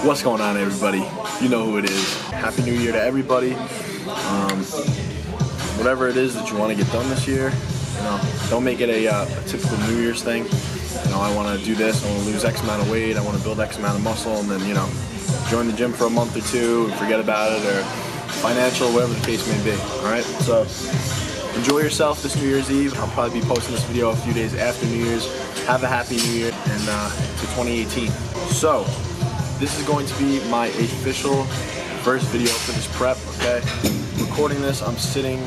What's going on, everybody? You know who it is. Happy New Year to everybody. Whatever it is that you want to get done this year, don't make it a typical New Year's thing. I want to do this, I want to lose X amount of weight, I want to build X amount of muscle, and then, join the gym for a month or two and forget about it, or financial, whatever the case may be. Alright, so enjoy yourself this New Year's Eve. I'll probably be posting this video a few days after New Year's. Have a happy New Year and to 2018. So, this is going to be my official first video for this prep, okay? Recording this, I'm sitting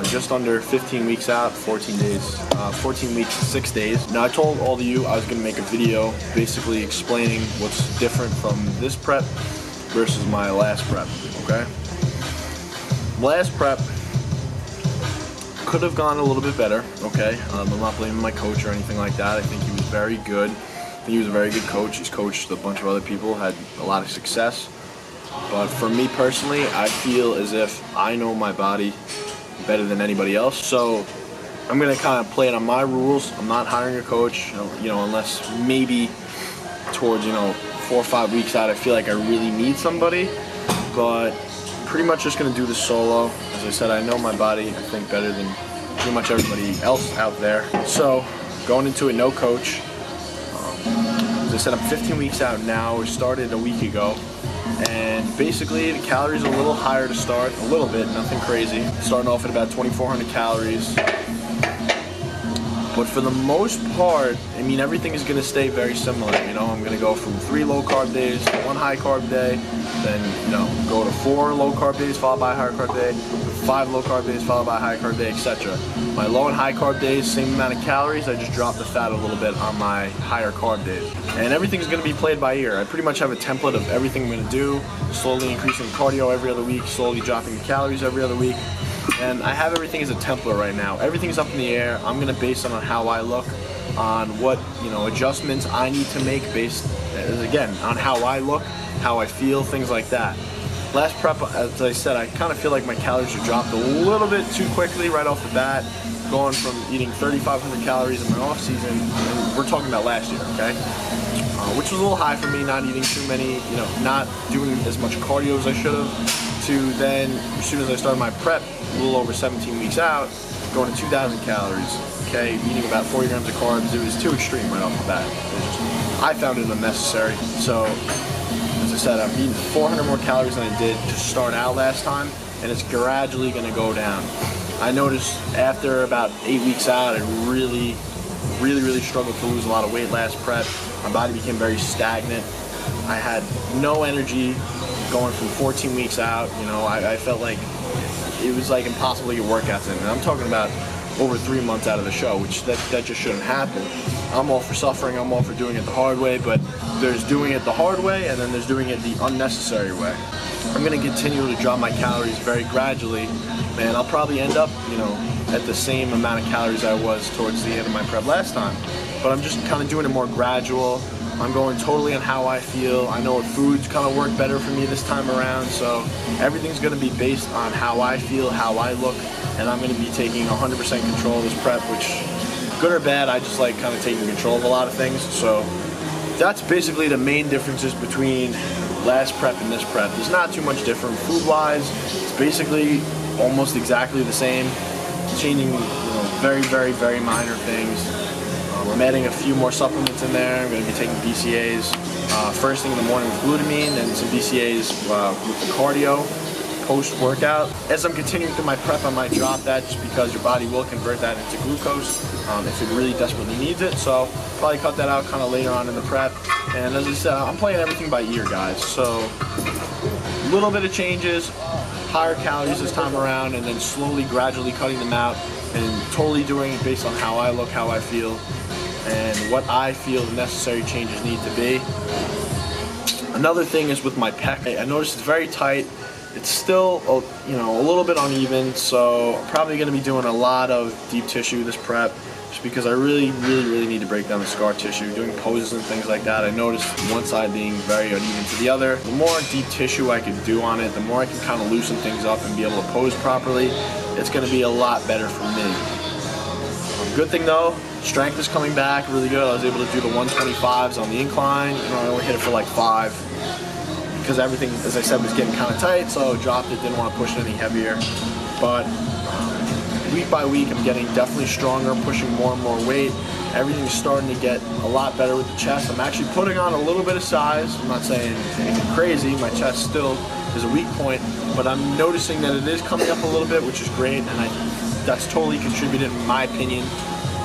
just under 15 weeks out, 14 days, 14 weeks, 6 days. Now, I told all of you I was going to make a video basically explaining what's different from this prep versus my last prep, okay? Last prep could have gone a little bit better, okay? I'm not blaming my coach or anything like that. I think he was very good. I think he was a very good coach. He's coached a bunch of other people, had a lot of success. But for me personally, I feel as if I know my body better than anybody else. So I'm gonna kind of play it on my rules. I'm not hiring a coach, unless maybe towards 4 or 5 weeks out, I feel like I really need somebody. But pretty much just gonna do this solo. As I said, I know my body, I think, better than pretty much everybody else out there. So going into it, no coach. As I said, I'm 15 weeks out now. We started a week ago. And basically, the calories are a little higher to start, a little bit, nothing crazy. Starting off at about 2,400 calories. But for the most part, everything is going to stay very similar. I'm going to go from 3 low-carb days to 1 high-carb day, then, go to 4 low-carb days followed by a high-carb day, 5 low-carb days followed by a high-carb day, etc. My low and high-carb days, same amount of calories, I just drop the fat a little bit on my higher-carb days. And everything's going to be played by ear. I pretty much have a template of everything I'm going to do, slowly increasing cardio every other week, slowly dropping the calories every other week. And I have everything as a template right now. Everything's up in the air. I'm going to base it on how I look, on what adjustments I need to make based, again, on how I look, how I feel, things like that. Last prep, as I said, I kind of feel like my calories have dropped a little bit too quickly right off the bat, going from eating 3,500 calories in my off season, and we're talking about last year, okay? Which was a little high for me, not eating too many, not doing as much cardio as I should have, to then, as soon as I started my prep, a little over 17 weeks out, going to 2,000 calories, okay, eating about 40 grams of carbs. It was too extreme right off the bat. I found it unnecessary. So, as I said, I'm eating 400 more calories than I did to start out last time, and it's gradually going to go down. I noticed after about 8 weeks out, I really struggled to lose a lot of weight last prep. My body became very stagnant. I had no energy going from 14 weeks out. I felt like it was like impossible to get workouts in. And I'm talking about over 3 months out of the show, which that just shouldn't happen. I'm all for suffering, I'm all for doing it the hard way, but there's doing it the hard way and then there's doing it the unnecessary way. I'm gonna continue to drop my calories very gradually, and I'll probably end up, at the same amount of calories I was towards the end of my prep last time. But I'm just kind of doing it more gradual. I'm going totally on how I feel. I know what foods kind of work better for me this time around, so everything's going to be based on how I feel, how I look, and I'm going to be taking 100% control of this prep, which, good or bad, I just like kind of taking control of a lot of things. So that's basically the main differences between last prep and this prep. There's not too much different food-wise. It's basically almost exactly the same, changing very, very, very minor things. I'm adding a few more supplements in there. I'm going to be taking BCAAs first thing in the morning with glutamine, and some BCAAs with the cardio post-workout. As I'm continuing through my prep, I might drop that just because your body will convert that into glucose if it really desperately needs it. So probably cut that out kind of later on in the prep. And as I said, I'm playing everything by ear, guys. So a little bit of changes, higher calories this time around, and then slowly, gradually cutting them out and totally doing it based on how I look, how I feel, and what I feel the necessary changes need to be. Another thing is with my pec. I noticed it's very tight. It's still, a little bit uneven, so I'm probably going to be doing a lot of deep tissue this prep, just because I really need to break down the scar tissue, doing poses and things like that. I noticed one side being very uneven to the other. The more deep tissue I can do on it, the more I can kind of loosen things up and be able to pose properly. It's going to be a lot better for me. Good thing though, strength is coming back really good. I was able to do the 125s on the incline. I only hit it for like 5. because everything, as I said, was getting kind of tight, so I dropped it, didn't want to push it any heavier. But week by week, I'm getting definitely stronger, pushing more and more weight. Everything's starting to get a lot better with the chest. I'm actually putting on a little bit of size. I'm not saying anything crazy. My chest still is a weak point, but I'm noticing that it is coming up a little bit, which is great, and that's totally contributed, in my opinion,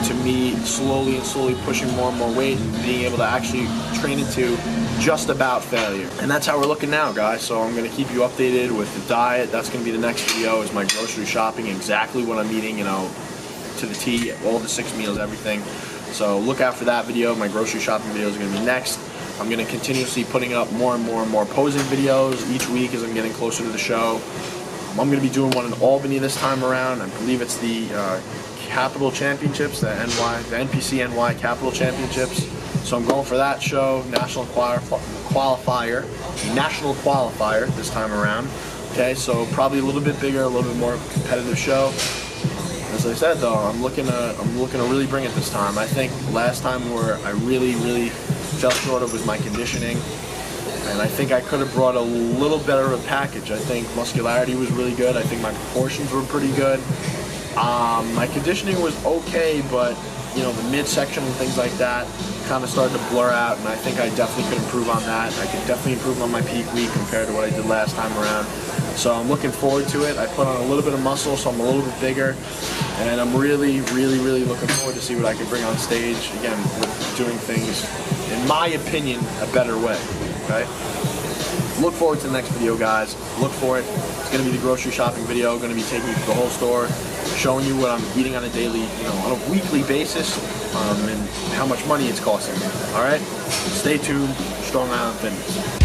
to me slowly and slowly pushing more and more weight and being able to actually train into just about failure. And that's how we're looking now, guys. So I'm going to keep you updated with the diet. That's going to be the next video, is my grocery shopping, exactly what I'm eating, you know, to the T, all the 6 meals, everything. So look out for that video. My grocery shopping video is going to be next. I'm going to continuously putting up more and more and more posing videos each week as I'm getting closer to the show. I'm going to be doing one in Albany this time around. I believe it's the Capital Championships, the NPC NY Capital Championships. So I'm going for that show, national qualifier this time around. Okay, so probably a little bit bigger, a little bit more competitive show. As I said though, I'm looking to really bring it this time. I think last time where I really fell short of was my conditioning, and I think I could have brought a little better of a package. I think muscularity was really good. I think my proportions were pretty good. My conditioning was okay, but you know, the midsection and things like that kind of started to blur out, and I think I definitely could improve on that. I could definitely improve on my peak week compared to what I did last time around. So I'm looking forward to it. I put on a little bit of muscle, so I'm a little bit bigger, and I'm really looking forward to see what I can bring on stage. Again, with doing things, in my opinion, a better way. Okay. Look forward to the next video, guys. Look for it. It's going to be the grocery shopping video. Going to be taking you to the whole store, showing you what I'm eating on a daily, you know, on a weekly basis, and how much money it's costing me. All right? Stay tuned. Strong Island Fitness.